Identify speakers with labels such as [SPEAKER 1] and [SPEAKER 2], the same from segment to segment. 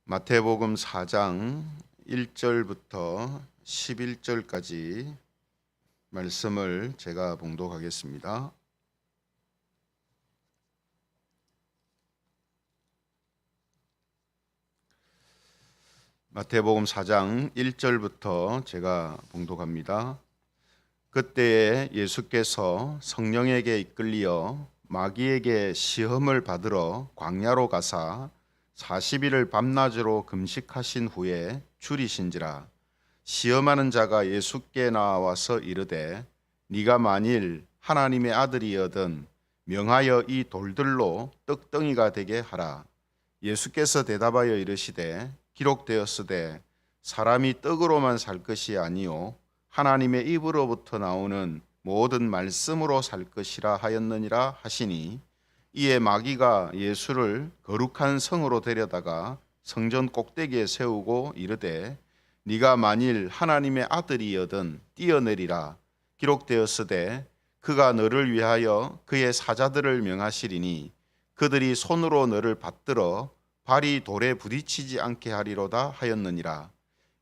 [SPEAKER 1] 마태복음 4장 1절부터 11절까지 말씀을 제가 봉독하겠습니다. 마태복음 4장 1절부터 제가 봉독합니다. 그때에 예수께서 성령에게 이끌리어 마귀에게 시험을 받으러 광야로 가사 40일을 밤낮으로 금식하신 후에 줄이신지라. 시험하는 자가 예수께 나와서 이르되 네가 만일 하나님의 아들이여든 명하여 이 돌들로 떡덩이가 되게 하라. 예수께서 대답하여 이르시되 기록되었으되 사람이 떡으로만 살 것이 아니요 하나님의 입으로부터 나오는 모든 말씀으로 살 것이라 하였느니라 하시니, 이에 마귀가 예수를 거룩한 성으로 데려다가 성전 꼭대기에 세우고 이르되 네가 만일 하나님의 아들이여든 뛰어내리라. 기록되었으되 그가 너를 위하여 그의 사자들을 명하시리니 그들이 손으로 너를 받들어 발이 돌에 부딪히지 않게 하리로다 하였느니라.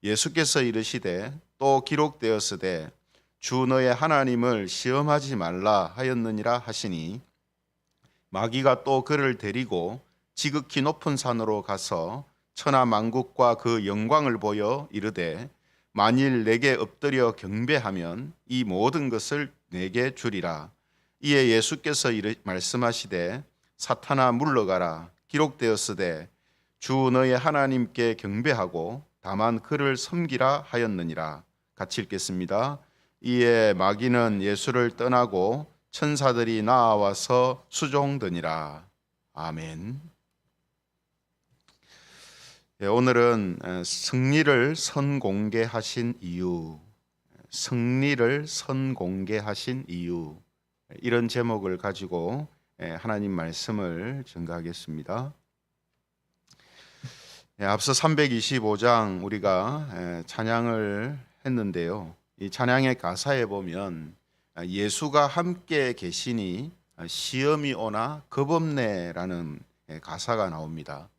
[SPEAKER 1] 예수께서 이르시되 또 기록되었으되 주 너의 하나님을 시험하지 말라 하였느니라 하시니, 마귀가 또 그를 데리고 지극히 높은 산으로 가서 천하 만국과 그 영광을 보여 이르되 만일 내게 엎드려 경배하면 이 모든 것을 내게 주리라. 이에 예수께서 말씀하시되 사탄아 물러가라. 기록되었으되 주 너의 하나님께 경배하고 다만 그를 섬기라 하였느니라. 같이 읽겠습니다. 이에 마귀는 예수를 떠나고 천사들이 나와서 수종드니라. 아멘. 오늘은 승리를 선공개하신 이유, 승리를 선공개하신 이유, 이런 제목을 가지고 하나님 말씀을 전가하겠습니다. 앞서 325장 우리가 찬양을 했는데요. 이 찬양의 가사에 보면 예수가 함께 계시니 시험이 오나 겁없네라는 가사가 나옵니다.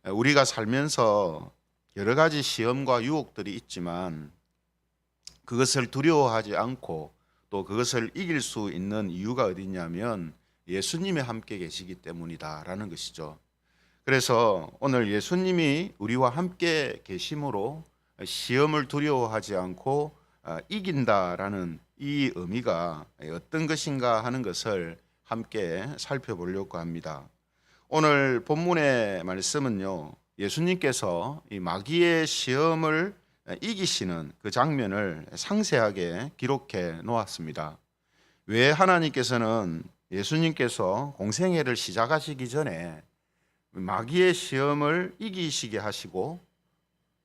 [SPEAKER 1] 우리가 살면서 여러 가지 시험과 유혹들이 있지만 그것을 두려워하지 않고 또 그것을 이길 수 있는 이유가 어디냐면 예수님이 함께 계시기 때문이다라는 것이죠. 그래서 오늘 예수님이 우리와 함께 계심으로 시험을 두려워하지 않고 이긴다라는 이 의미가 어떤 것인가 하는 것을 함께 살펴보려고 합니다. 오늘 본문의 말씀은요, 예수님께서 이 마귀의 시험을 이기시는 그 장면을 상세하게 기록해 놓았습니다. 왜 하나님께서는 예수님께서 공생애를 시작하시기 전에 마귀의 시험을 이기시게 하시고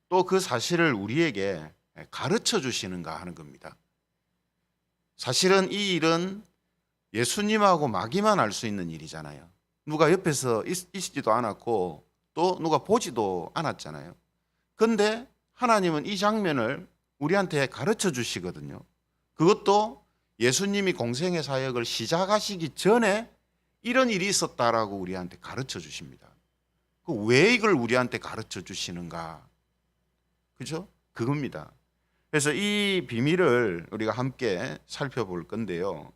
[SPEAKER 1] 또 그 사실을 우리에게 가르쳐 주시는가 하는 겁니다. 사실은 이 일은 예수님하고 마귀만 알 수 있는 일이잖아요. 누가 옆에서 있지도 않았고 또 누가 보지도 않았잖아요. 그런데 하나님은 이 장면을 우리한테 가르쳐 주시거든요. 그것도 예수님이 공생애 사역을 시작하시기 전에 이런 일이 있었다라고 우리한테 가르쳐 주십니다. 왜 이걸 우리한테 가르쳐 주시는가? 그죠? 그겁니다. 그래서 이 비밀을 우리가 함께 살펴볼 건데요.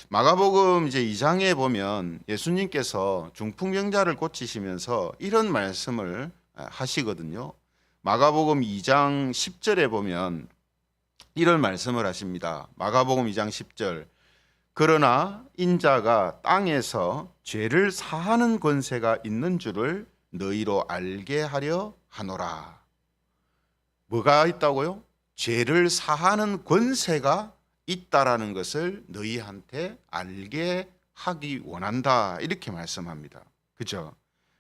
[SPEAKER 1] 마가복음 이제 2장에 보면 예수님께서 중풍병자를 고치시면서 이런 말씀을 하시거든요. 마가복음 2장 10절에 보면 이런 말씀을 하십니다. 마가복음 2장 10절. 그러나 인자가 땅에서 죄를 사하는 권세가 있는 줄을 너희로 알게 하려 하노라. 뭐가 있다고요? 죄를 사하는 권세가 있다라는 것을 너희한테 알게 하기 원한다. 이렇게 말씀합니다. 그죠?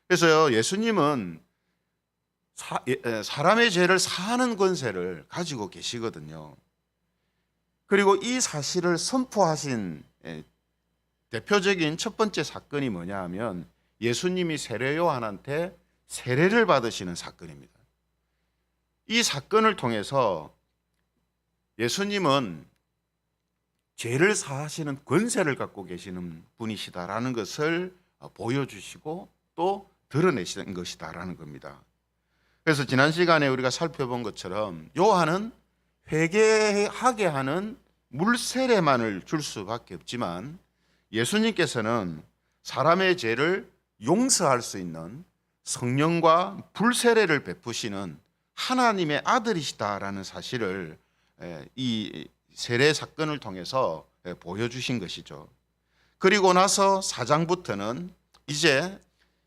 [SPEAKER 1] 그래서 예수님은 사람의 죄를 사하는 권세를 가지고 계시거든요. 그리고 이 사실을 선포하신 대표적인 첫 번째 사건이 뭐냐 하면 예수님이 세례 요한한테 세례를 받으시는 사건입니다. 이 사건을 통해서 예수님은 죄를 사하시는 권세를 갖고 계시는 분이시다라는 것을 보여주시고 또 드러내시는 것이다라는 겁니다. 그래서 지난 시간에 우리가 살펴본 것처럼 요한은 회개하게 하는 물세례만을 줄 수밖에 없지만 예수님께서는 사람의 죄를 용서할 수 있는 성령과 불세례를 베푸시는 하나님의 아들이시다라는 사실을 이 세례 사건을 통해서 보여주신 것이죠. 그리고 나서 4장부터는 이제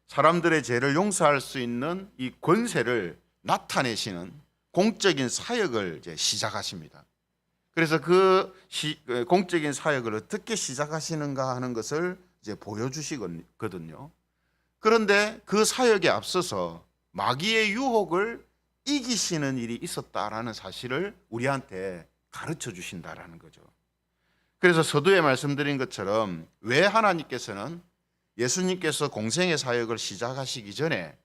[SPEAKER 1] 사람들의 죄를 용서할 수 있는 이 권세를 나타내시는 공적인 사역을 이제 시작하십니다. 그래서 그 공적인 사역을 어떻게 시작하시는가 하는 것을 이제 보여주시거든요. 그런데 그 사역에 앞서서 마귀의 유혹을 이기시는 일이 있었다라는 사실을 우리한테 가르쳐 주신다라는 거죠. 그래서 서두에 말씀드린 것처럼 왜 하나님께서는 예수님께서 공생의 사역을 시작하시기 전에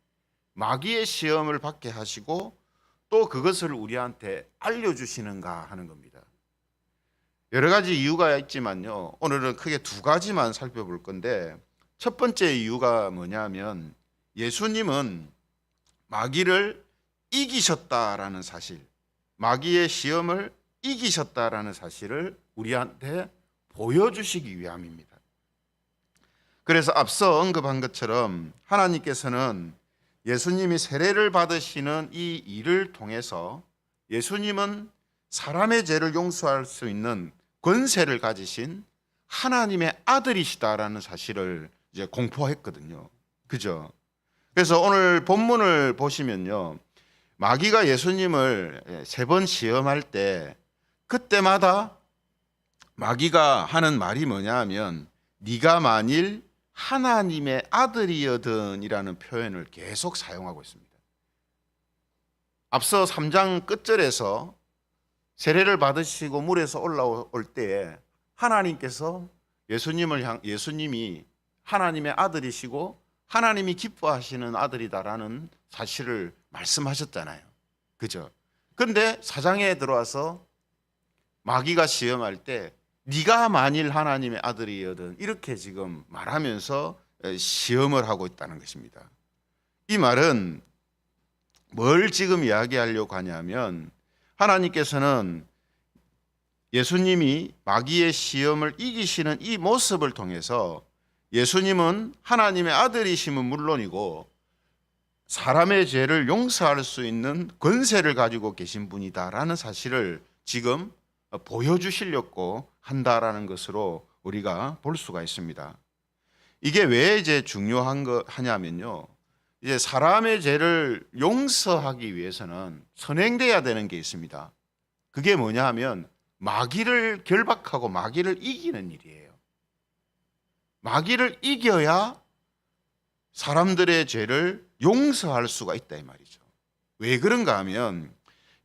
[SPEAKER 1] 마귀의 시험을 받게 하시고 또 그것을 우리한테 알려주시는가 하는 겁니다. 여러 가지 이유가 있지만요, 오늘은 크게 두 가지만 살펴볼 건데, 첫 번째 이유가 뭐냐면 예수님은 마귀를 이기셨다라는 사실, 마귀의 시험을 이기셨다라는 사실을 우리한테 보여주시기 위함입니다. 그래서 앞서 언급한 것처럼 하나님께서는 예수님이 세례를 받으시는 이 일을 통해서 예수님은 사람의 죄를 용서할 수 있는 권세를 가지신 하나님의 아들이시다라는 사실을 이제 공포했거든요. 그죠? 그래서 오늘 본문을 보시면요, 마귀가 예수님을 3번 시험할 때 그때마다 마귀가 하는 말이 뭐냐 하면 네가 만일 하나님의 아들이여든이라는 표현을 계속 사용하고 있습니다. 앞서 3장 끝절에서 세례를 받으시고 물에서 올라올 때에 하나님께서 예수님이 하나님의 아들이시고 하나님이 기뻐하시는 아들이다라는 사실을 말씀하셨잖아요. 그죠? 그런데 4장에 들어와서 마귀가 시험할 때 네가 만일 하나님의 아들이여든 이렇게 지금 말하면서 시험을 하고 있다는 것입니다. 이 말은 뭘 지금 이야기하려고 하냐면 하나님께서는 예수님이 마귀의 시험을 이기시는 이 모습을 통해서 예수님은 하나님의 아들이심은 물론이고 사람의 죄를 용서할 수 있는 권세를 가지고 계신 분이다라는 사실을 지금 보여주시려고 한다라는 것으로 우리가 볼 수가 있습니다. 이게 왜 이제 중요한 거 하냐면요, 이제 사람의 죄를 용서하기 위해서는 선행돼야 되는 게 있습니다. 그게 뭐냐 하면 마귀를 결박하고 마귀를 이기는 일이에요. 마귀를 이겨야 사람들의 죄를 용서할 수가 있다 이 말이죠. 왜 그런가 하면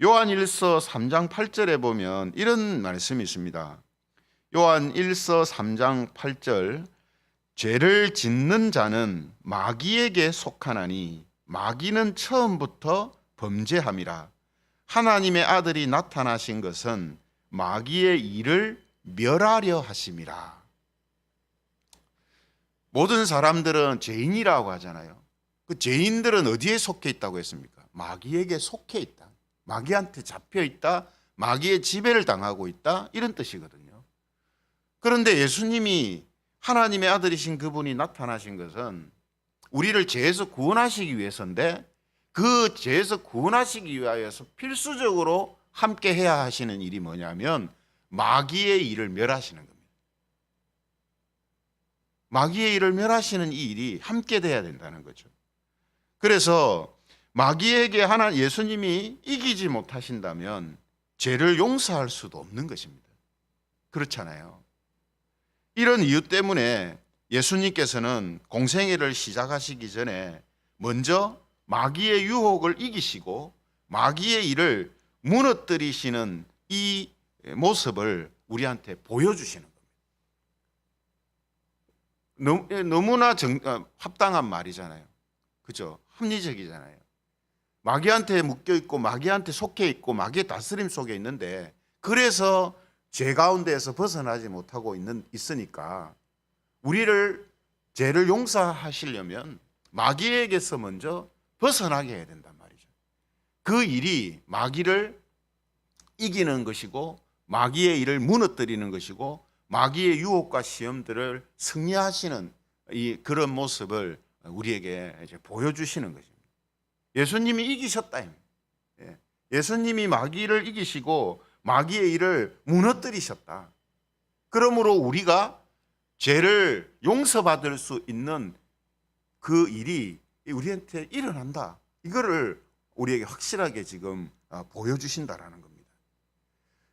[SPEAKER 1] 요한 1서 3장 8절에 보면 이런 말씀이 있습니다. 요한 1서 3장 8절, 죄를 짓는 자는 마귀에게 속하나니 마귀는 처음부터 범죄함이라. 하나님의 아들이 나타나신 것은 마귀의 일을 멸하려 하심이라. 모든 사람들은 죄인이라고 하잖아요. 그 죄인들은 어디에 속해 있다고 했습니까? 마귀에게 속해 있다. 마귀한테 잡혀 있다. 마귀의 지배를 당하고 있다. 이런 뜻이거든요. 그런데 예수님이 하나님의 아들이신 그분이 나타나신 것은 우리를 죄에서 구원하시기 위해서인데 그 죄에서 구원하시기 위하여서 필수적으로 함께 해야 하시는 일이 뭐냐면 마귀의 일을 멸하시는 겁니다. 마귀의 일을 멸하시는 이 일이 함께 돼야 된다는 거죠. 그래서 마귀에게 예수님이 이기지 못하신다면 죄를 용서할 수도 없는 것입니다. 그렇잖아요. 이런 이유 때문에 예수님께서는 공생애를 시작하시기 전에 먼저 마귀의 유혹을 이기시고 마귀의 일을 무너뜨리시는 이 모습을 우리한테 보여주시는 겁니다. 너무나 합당한 말이잖아요. 그죠? 합리적이잖아요. 마귀한테 묶여 있고 마귀한테 속해 있고 마귀의 다스림 속에 있는데 그래서 죄 가운데에서 벗어나지 못하고 있으니까 우리를 죄를 용서하시려면 마귀에게서 먼저 벗어나게 해야 된단 말이죠. 그 일이 마귀를 이기는 것이고 마귀의 일을 무너뜨리는 것이고 마귀의 유혹과 시험들을 승리하시는 이 그런 모습을 우리에게 이제 보여주시는 것입니다. 예수님이 이기셨다. 예수님이 마귀를 이기시고 마귀의 일을 무너뜨리셨다. 그러므로 우리가 죄를 용서받을 수 있는 그 일이 우리한테 일어난다. 이거를 우리에게 확실하게 지금 보여주신다라는 겁니다.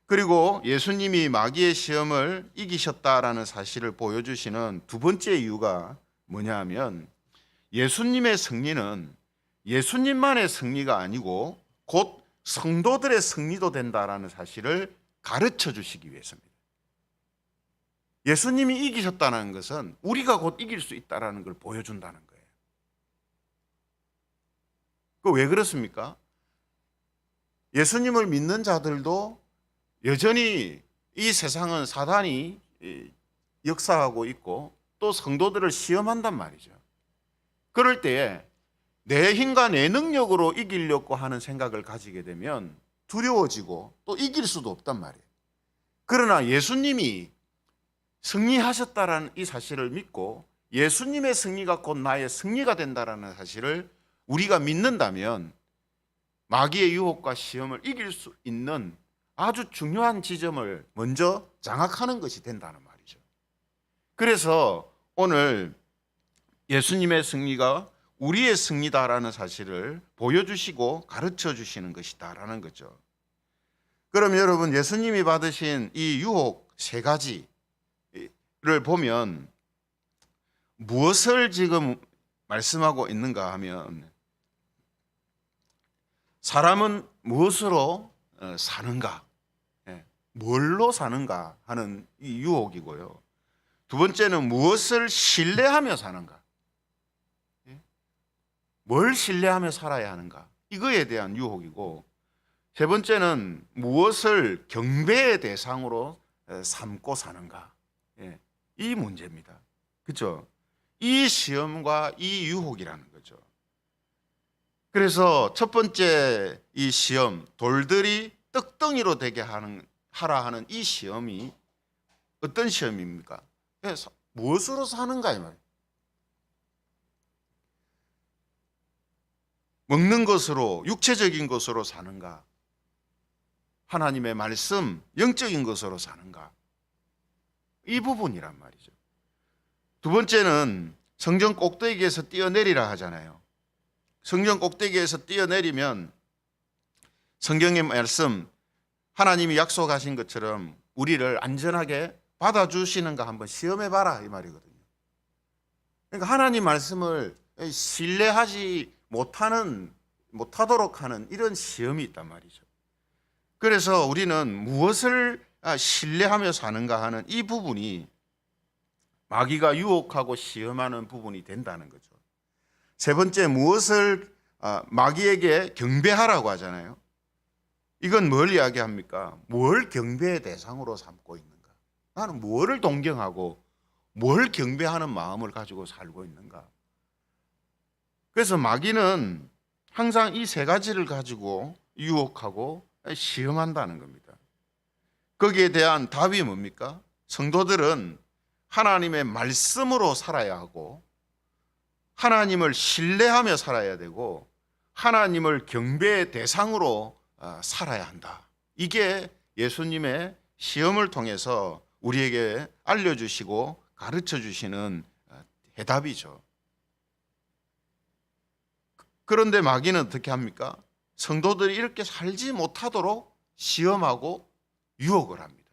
[SPEAKER 1] 그리고 예수님이 마귀의 시험을 이기셨다라는 사실을 보여주시는 두 번째 이유가 뭐냐 하면 예수님의 승리는 예수님만의 승리가 아니고 곧 성도들의 승리도 된다라는 사실을 가르쳐 주시기 위해서입니다. 예수님이 이기셨다는 것은 우리가 곧 이길 수 있다는 걸 보여준다는 거예요. 그 왜 그렇습니까? 예수님을 믿는 자들도 여전히 이 세상은 사단이 역사하고 있고 또 성도들을 시험한단 말이죠. 그럴 때에 내 힘과 내 능력으로 이기려고 하는 생각을 가지게 되면 두려워지고 또 이길 수도 없단 말이에요. 그러나 예수님이 승리하셨다라는 이 사실을 믿고 예수님의 승리가 곧 나의 승리가 된다라는 사실을 우리가 믿는다면 마귀의 유혹과 시험을 이길 수 있는 아주 중요한 지점을 먼저 장악하는 것이 된다는 말이죠. 그래서 오늘 예수님의 승리가 우리의 승리다라는 사실을 보여주시고 가르쳐 주시는 것이다라는 거죠. 그럼 여러분, 예수님이 받으신 이 유혹 세 가지를 보면 무엇을 지금 말씀하고 있는가 하면 사람은 무엇으로 사는가, 뭘로 사는가 하는 이 유혹이고요. 두 번째는 무엇을 신뢰하며 사는가, 뭘 신뢰하며 살아야 하는가, 이거에 대한 유혹이고, 세 번째는 무엇을 경배의 대상으로 삼고 사는가, 이 문제입니다. 그렇죠? 이 시험과 이 유혹이라는 거죠. 그래서 첫 번째 이 시험, 돌들이 떡덩이로 되게 하라 하는 이 시험이 어떤 시험입니까? 무엇으로 사는가 이 말이에요. 먹는 것으로, 육체적인 것으로 사는가, 하나님의 말씀, 영적인 것으로 사는가, 이 부분이란 말이죠. 두 번째는 성전 꼭대기에서 뛰어내리라 하잖아요. 성전 꼭대기에서 뛰어내리면 성경의 말씀, 하나님이 약속하신 것처럼 우리를 안전하게 받아주시는가 한번 시험해봐라 이 말이거든요. 그러니까 하나님 말씀을 신뢰하지 못하도록 하는 이런 시험이 있단 말이죠. 그래서 우리는 무엇을 신뢰하며 사는가 하는 이 부분이 마귀가 유혹하고 시험하는 부분이 된다는 거죠. 세 번째, 무엇을 마귀에게 경배하라고 하잖아요. 이건 뭘 이야기합니까? 뭘 경배의 대상으로 삼고 있는가? 나는 뭐를 동경하고 뭘 경배하는 마음을 가지고 살고 있는가? 그래서 마귀는 항상 이 세 가지를 가지고 유혹하고 시험한다는 겁니다. 거기에 대한 답이 뭡니까? 성도들은 하나님의 말씀으로 살아야 하고 하나님을 신뢰하며 살아야 되고 하나님을 경배의 대상으로 살아야 한다. 이게 예수님의 시험을 통해서 우리에게 알려주시고 가르쳐주시는 해답이죠. 그런데 마귀는 어떻게 합니까? 성도들이 이렇게 살지 못하도록 시험하고 유혹을 합니다.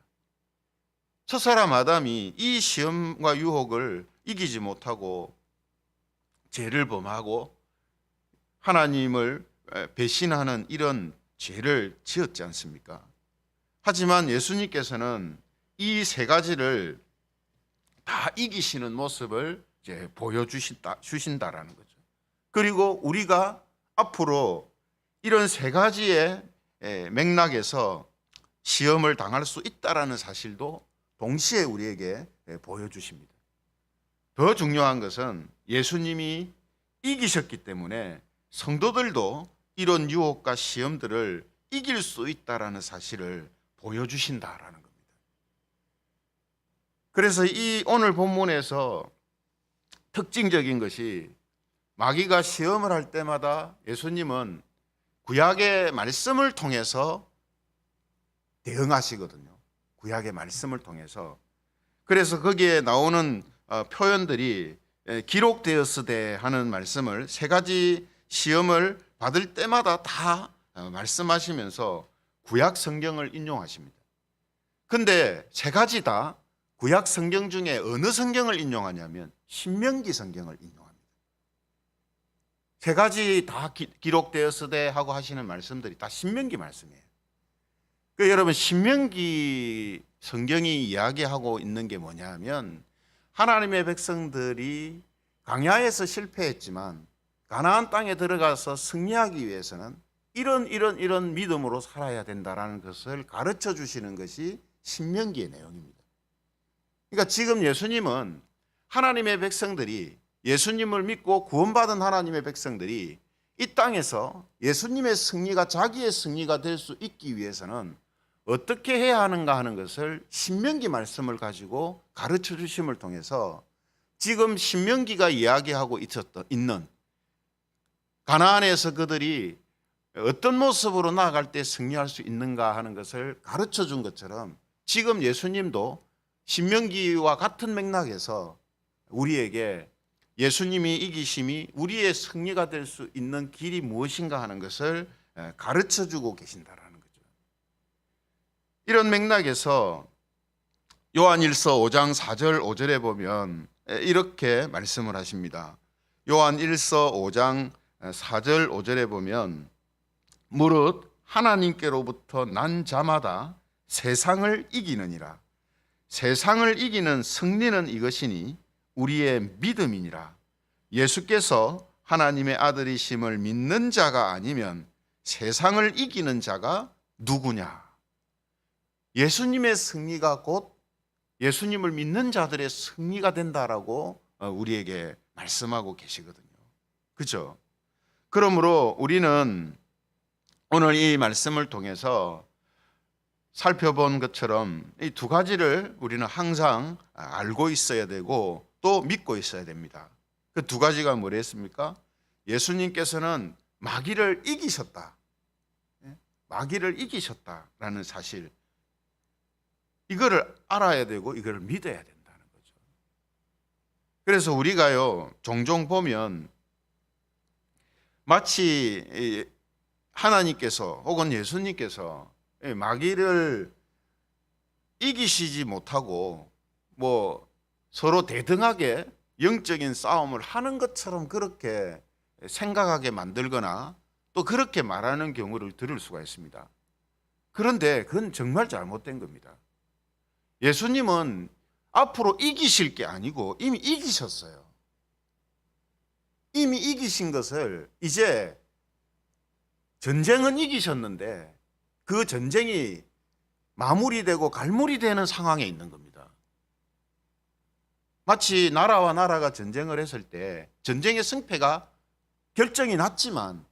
[SPEAKER 1] 첫사람 아담이 이 시험과 유혹을 이기지 못하고 죄를 범하고 하나님을 배신하는 이런 죄를 지었지 않습니까? 하지만 예수님께서는 이 세 가지를 다 이기시는 모습을 이제 보여주신다라는 거죠. 그리고 우리가 앞으로 이런 세 가지의 맥락에서 시험을 당할 수 있다라는 사실도 동시에 우리에게 보여주십니다. 더 중요한 것은 예수님이 이기셨기 때문에 성도들도 이런 유혹과 시험들을 이길 수 있다라는 사실을 보여주신다라는 겁니다. 그래서 이 오늘 본문에서 특징적인 것이 마귀가 시험을 할 때마다 예수님은 구약의 말씀을 통해서 대응하시거든요. 구약의 말씀을 통해서. 그래서 거기에 나오는 표현들이 기록되었으되 하는 말씀을 세 가지 시험을 받을 때마다 다 말씀하시면서 구약 성경을 인용하십니다. 근데 세 가지 다 구약 성경 중에 어느 성경을 인용하냐면 신명기 성경을 인용합니다. 세 가지 다 기록되었으되 하고 하시는 말씀들이 다 신명기 말씀이에요. 그 여러분 신명기 성경이 이야기하고 있는 게 뭐냐면 하나님의 백성들이 광야에서 실패했지만 가나안 땅에 들어가서 승리하기 위해서는 이런 믿음으로 살아야 된다라는 것을 가르쳐 주시는 것이 신명기의 내용입니다. 그러니까 지금 예수님은 하나님의 백성들이 예수님을 믿고 구원받은 하나님의 백성들이 이 땅에서 예수님의 승리가 자기의 승리가 될 수 있기 위해서는 어떻게 해야 하는가 하는 것을 신명기 말씀을 가지고 가르쳐 주심을 통해서 지금 신명기가 이야기하고 있는 가나안에서 그들이 어떤 모습으로 나아갈 때 승리할 수 있는가 하는 것을 가르쳐 준 것처럼 지금 예수님도 신명기와 같은 맥락에서 우리에게 예수님이 이기심이 우리의 승리가 될 수 있는 길이 무엇인가 하는 것을 가르쳐 주고 계신다라는 거죠. 이런 맥락에서 요한일서 5장 4절 5절에 보면 이렇게 말씀을 하십니다. 요한일서 5장 4절 5절에 보면 무릇 하나님께로부터 난 자마다 세상을 이기느니라. 세상을 이기는 승리는 이것이니 우리의 믿음이니라. 예수께서 하나님의 아들이심을 믿는 자가 아니면 세상을 이기는 자가 누구냐? 예수님의 승리가 곧 예수님을 믿는 자들의 승리가 된다라고 우리에게 말씀하고 계시거든요. 그렇죠? 그러므로 우리는 오늘 이 말씀을 통해서 살펴본 것처럼 이 두 가지를 우리는 항상 알고 있어야 되고 또 믿고 있어야 됩니다. 그 두 가지가 뭐랬습니까? 예수님께서는 마귀를 이기셨다. 마귀를 이기셨다라는 사실. 이거를 알아야 되고 이거를 믿어야 된다는 거죠. 그래서 우리가요 종종 보면 마치 하나님께서 혹은 예수님께서 마귀를 이기시지 못하고 뭐 서로 대등하게 영적인 싸움을 하는 것처럼 그렇게 생각하게 만들거나 또 그렇게 말하는 경우를 들을 수가 있습니다. 그런데 그건 정말 잘못된 겁니다. 예수님은 앞으로 이기실 게 아니고 이미 이기셨어요. 이미 이기신 것을 이제 전쟁은 이기셨는데 그 전쟁이 마무리되고 갈무리되는 상황에 있는 겁니다. 마치 나라와 나라가 전쟁을 했을 때 전쟁의 승패가 결정이 났지만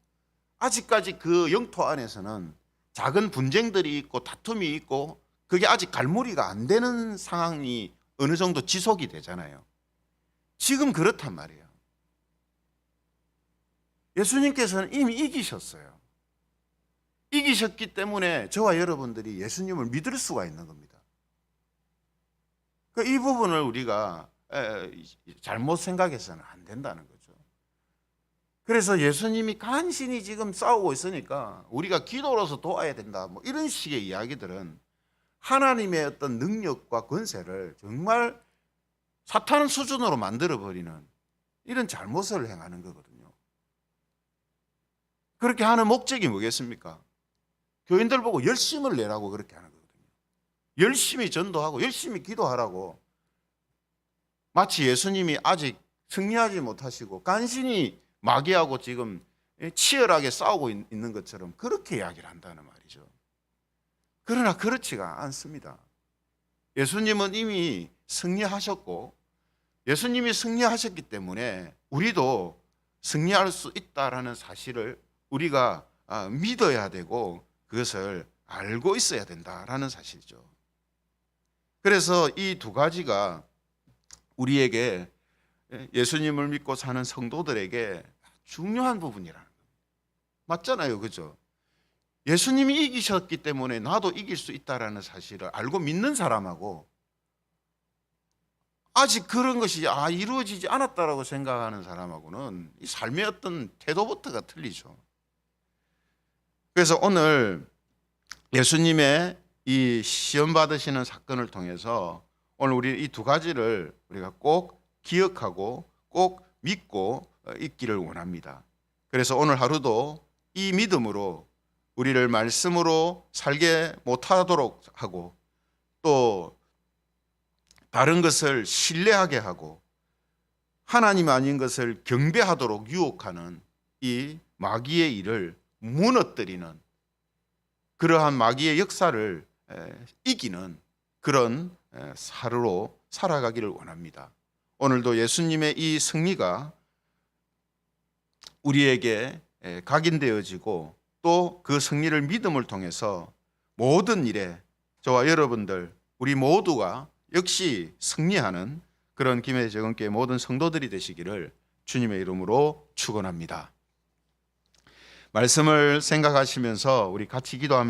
[SPEAKER 1] 아직까지 그 영토 안에서는 작은 분쟁들이 있고 다툼이 있고 그게 아직 갈무리가 안 되는 상황이 어느 정도 지속이 되잖아요. 지금 그렇단 말이에요. 예수님께서는 이미 이기셨어요. 이기셨기 때문에 저와 여러분들이 예수님을 믿을 수가 있는 겁니다. 이 부분을 우리가 잘못 생각해서는 안 된다는 거죠. 그래서 예수님이 간신히 지금 싸우고 있으니까 우리가 기도로서 도와야 된다. 뭐 이런 식의 이야기들은 하나님의 어떤 능력과 권세를 정말 사탄 수준으로 만들어버리는 이런 잘못을 행하는 거거든요. 그렇게 하는 목적이 뭐겠습니까? 교인들 보고 열심을 내라고 그렇게 하는 거거든요. 열심히 전도하고 열심히 기도하라고. 마치 예수님이 아직 승리하지 못하시고 간신히 마귀하고 지금 치열하게 싸우고 있는 것처럼 그렇게 이야기를 한다는 말이죠. 그러나 그렇지가 않습니다. 예수님은 이미 승리하셨고 예수님이 승리하셨기 때문에 우리도 승리할 수 있다라는 사실을 우리가 믿어야 되고 그것을 알고 있어야 된다라는 사실이죠. 그래서 이 두 가지가 우리에게, 예수님을 믿고 사는 성도들에게 중요한 부분이라는 거예요. 맞잖아요, 그죠? 예수님이 이기셨기 때문에 나도 이길 수 있다라는 사실을 알고 믿는 사람하고 아직 그런 것이 이루어지지 않았다라고 생각하는 사람하고는 이 삶의 어떤 태도부터가 틀리죠. 그래서 오늘 예수님의 이 시험 받으시는 사건을 통해서 오늘 우리 이 두 가지를 우리가 꼭 기억하고 꼭 믿고 있기를 원합니다. 그래서 오늘 하루도 이 믿음으로 우리를 말씀으로 살게 못하도록 하고 또 다른 것을 신뢰하게 하고 하나님 아닌 것을 경배하도록 유혹하는 이 마귀의 일을 무너뜨리는 그러한 마귀의 역사를 이기는 그런 하루로 살아가기를 원합니다. 오늘도 예수님의 이 승리가 우리에게 각인되어지고 또 그 승리를 믿음을 통해서 모든 일에 저와 여러분들 우리 모두가 역시 승리하는 그런 김해 재건교회 모든 성도들이 되시기를 주님의 이름으로 축원합니다. 말씀을 생각하시면서 우리 같이 기도하면서